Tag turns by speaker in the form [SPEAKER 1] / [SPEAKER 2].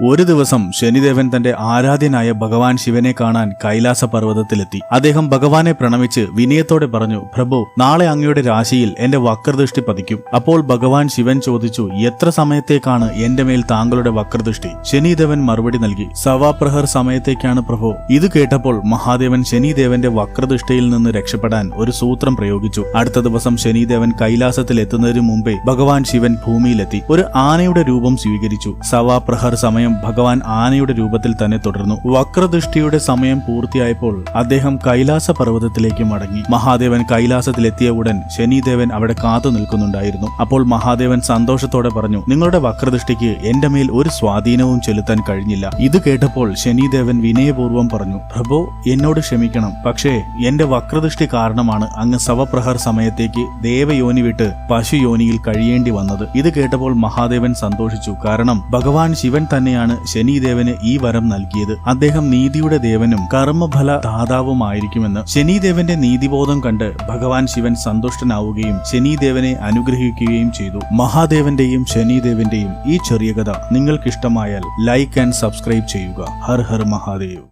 [SPEAKER 1] ഒരു ദിവസം ശനിദേവൻ തന്റെ ആരാധ്യനായ ഭഗവാൻ ശിവനെ കാണാൻ കൈലാസ പർവ്വതത്തിലെത്തി. അദ്ദേഹം ഭഗവാനെ പ്രണമിച്ച് വിനയത്തോടെ പറഞ്ഞു, പ്രഭു, നാളെ അങ്ങയുടെ രാശിയിൽ എന്റെ വക്രദൃഷ്ടി പതിക്കും. അപ്പോൾ ഭഗവാൻ ശിവൻ ചോദിച്ചു, എത്ര സമയത്തേക്കാണ് എന്റെ മേൽ താങ്കളുടെ വക്രദൃഷ്ടി? ശനിദേവൻ മറുപടി നൽകി, സവാപ്രഹർ സമയത്തേക്കാണ് പ്രഭു. ഇത് കേട്ടപ്പോൾ മഹാദേവൻ ശനിദേവന്റെ വക്രദൃഷ്ടിയിൽ നിന്ന് രക്ഷപ്പെടാൻ ഒരു സൂത്രം പ്രയോഗിച്ചു. അടുത്ത ദിവസം ശനിദേവൻ കൈലാസത്തിൽ എത്തുന്നതിനു മുമ്പേ ഭഗവാൻ ശിവൻ ഭൂമിയിലെത്തി. ഒരു ആനയുടെ രൂപം സ്വീകരിച്ചു. സവാപ്രഹർ സമയം ഭഗവാൻ ആനയുടെ രൂപത്തിൽ തന്നെ തുടർന്നു. വക്രദൃഷ്ടിയുടെ സമയം പൂർത്തിയായപ്പോൾ അദ്ദേഹം കൈലാസ പർവ്വതത്തിലേക്ക് മടങ്ങി. മഹാദേവൻ കൈലാസത്തിലെത്തിയ ഉടൻ ശനിദേവൻ അവിടെ കാത്തു നിൽക്കുന്നുണ്ടായിരുന്നു. അപ്പോൾ മഹാദേവൻ സന്തോഷത്തോടെ പറഞ്ഞു, നിങ്ങളുടെ വക്രദൃഷ്ടിക്ക് എന്റെ മേൽ ഒരു സ്വാധീനവും ചെലുത്താൻ കഴിഞ്ഞില്ല. ഇത് കേട്ടപ്പോൾ ശനിദേവൻ വിനയപൂർവ്വം പറഞ്ഞു, പ്രഭു, എന്നോട് ക്ഷമിക്കണം. പക്ഷേ എന്റെ വക്രദൃഷ്ടി കാരണമാണ് അങ്ങ് സവപ്രഹർ സമയത്തേക്ക് ദേവയോനി വിട്ട് പശുയോനിയിൽ കഴിയേണ്ടി വന്നത്. ഇത് കേട്ടപ്പോൾ മഹാദേവൻ സന്തോഷിച്ചു. കാരണം ഭഗവാൻ ശിവൻ തന്നെയാണ് ശനിദേവന് ഈ വരം നൽകിയത്. അദ്ദേഹം നീതിയുടെ ദേവനും കർമ്മഫല ദാതാവുമായിരിക്കുമെന്ന്. ശനിദേവന്റെ നീതിബോധം കണ്ട് ഭഗവാൻ ശിവൻ സന്തുഷ്ടനാവുകയും ശനിദേവനെ അനുഗ്രഹിക്കുകയും ചെയ്തു. മഹാദേവന്റെയും ശനിദേവന്റെയും ഈ ചെറിയ കഥ നിങ്ങൾക്കിഷ്ടമായാൽ ലൈക്ക് ആൻഡ് സബ്സ്ക്രൈബ് ചെയ്യുക. ഹർ ഹർ മഹാദേവ്.